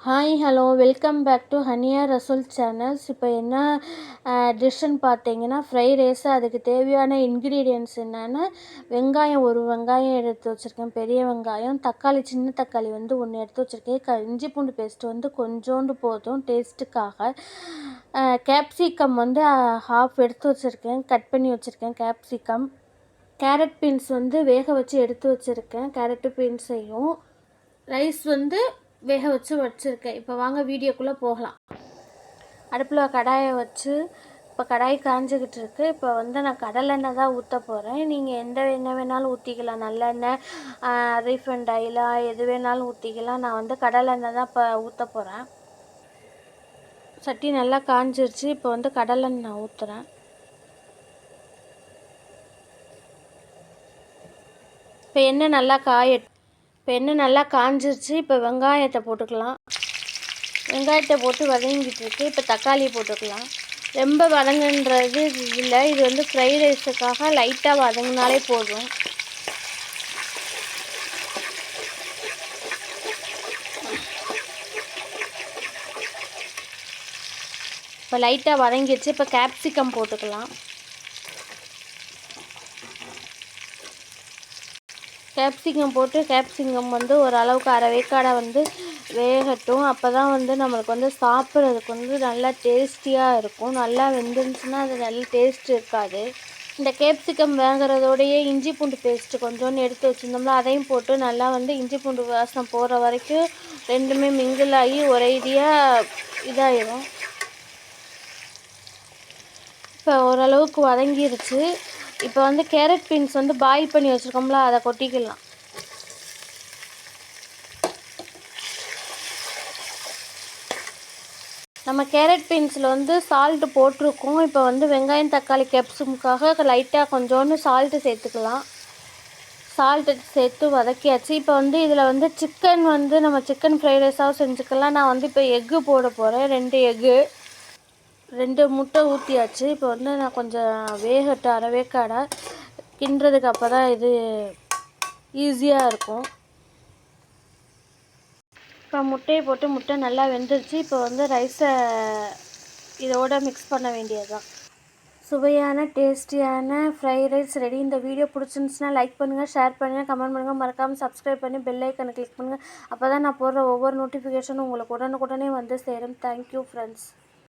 Hi hello welcome back to Haniya Rasool channels. இப்போ என்ன டிஷ்ஷுன்னு பார்த்தீங்கன்னா ஃப்ரைட் ரைஸ். அதுக்கு தேவையான இன்க்ரீடியன்ட்ஸ் என்னென்னா, வெங்காயம் ஒரு வெங்காயம் எடுத்து வச்சுருக்கேன், பெரிய வெங்காயம், தக்காளி சின்ன தக்காளி வந்து ஒன்று எடுத்து வச்சுருக்கேன், இஞ்சி பூண்டு பேஸ்ட் வந்து கொஞ்சோண்டு போதும் டேஸ்ட்டுக்காக, கேப்சிகம் வந்து ஹாஃப் எடுத்து வச்சுருக்கேன், கட் பண்ணி வச்சுருக்கேன் கேப்சிகம், கேரட் பீன்ஸ் வந்து வேக வச்சு எடுத்து வச்சுருக்கேன், கேரட்டு பீன்ஸையும் ரைஸ் வந்து வேக வச்சு வச்சுருக்கேன். இப்போ வாங்க வீடியோக்குள்ளே போகலாம். அடுப்பில் கடாயை வச்சு இப்போ கடாய் காஞ்சிக்கிட்டு இருக்கு. இப்போ வந்து நான் கடலெண்ணெய் தான் ஊற்ற போகிறேன். நீங்கள் எந்த எண்ணெய் வேணாலும் ஊற்றிக்கலாம், நல்லெண்ணெய், ரீஃபண்ட் ஆயிலா எது வேணாலும் ஊற்றிக்கலாம். நான் வந்து கடலெண்ணெய் தான் இப்போ ஊற்ற போகிறேன். சட்டி நல்லா காஞ்சிருச்சு. இப்போ வந்து கடலெண்ணெய் ஊற்றுறேன். இப்போ எண்ணெய் நல்லா காஞ்சிருச்சு. இப்போ வெங்காயத்தை போட்டுக்கலாம். வெங்காயத்தை போட்டு வதங்கிட்டு இருக்கு. இப்போ தக்காளி போட்டுக்கலாம். ரொம்ப வதங்குன்றது இல்லை, இது வந்து ஃப்ரைட் ரைஸுக்காக லைட்டாக வதங்கினாலே போதும். இப்போ லைட்டாக வதங்கிடுச்சு. இப்போ கேப்சிகம் போட்டுக்கலாம். கேப்சிகம் போட்டு கேப்சிகம் வந்து ஓரளவுக்கு அரை வேக்காடை வந்து வேகட்டும். அப்போ தான் வந்து நம்மளுக்கு வந்து சாப்பிட்றதுக்கு வந்து நல்லா டேஸ்டியாக இருக்கும். நல்லா வெந்துருந்துச்சுன்னா அது நல்ல டேஸ்ட் இருக்காது. இந்த கேப்சிகம் வேகிறதோடையே இஞ்சி பூண்டு பேஸ்ட்டு கொஞ்சோண்டு எடுத்து வச்சுருந்தோம்ல, அதையும் போட்டு நல்லா வந்து இஞ்சி பூண்டு வாசனை போகிற வரைக்கும் ரெண்டுமே மிங்கிள் ஆகி ஒரே இதாகிடும். இப்போ ஓரளவுக்கு வதங்கிருச்சு. இப்போ வந்து கேரட் பீன்ஸ் வந்து பாயில் பண்ணி வச்சுருக்கோம்ல, அதை கொட்டிக்கலாம். நம்ம கேரட் பீன்ஸில் வந்து சால்ட்டு போட்டிருக்கோம். இப்போ வந்து வெங்காயம் தக்காளி கேப்சிகமுக்காக லைட்டாக கொஞ்சோண்டு சால்ட்டு சேர்த்துக்கலாம். சால்ட்டு சேர்த்து வதக்கியாச்சு. இப்போ வந்து இதில் வந்து சிக்கன் வந்து நம்ம சிக்கன் ஃப்ரைட் ரைஸாகவும் செஞ்சுக்கலாம். நான் வந்து இப்போ எக்கு போட போகிறேன், 2 முட்டை ஊற்றியாச்சு. இப்போ வந்து நான் கொஞ்சம் வேகட்டும், அரை வேக்காடை கிண்டுறதுக்கு, அப்போ தான் இது ஈஸியாக இருக்கும். இப்போ முட்டையை போட்டு முட்டை நல்லா வெந்துருச்சு. இப்போ வந்து ரைஸை இதோட மிக்ஸ் பண்ண வேண்டியது தான். சுவையான டேஸ்டியான ஃப்ரைட் ரைஸ் ரெடி. இந்த வீடியோ பிடிச்சிருந்துச்சுன்னா லைக் பண்ணுங்கள், ஷேர் பண்ணுங்கள், கமெண்ட் பண்ணுங்கள், மறக்காமல் சப்ஸ்கிரைப் பண்ணி பெல் ஐக்கனை கிளிக் பண்ணுங்கள். அப்போ தான் நான் போடுற ஒவ்வொரு நோட்டிஃபிகேஷனும் உங்களுக்கு உடனுக்குடனே வந்து சேரும். Thank you friends.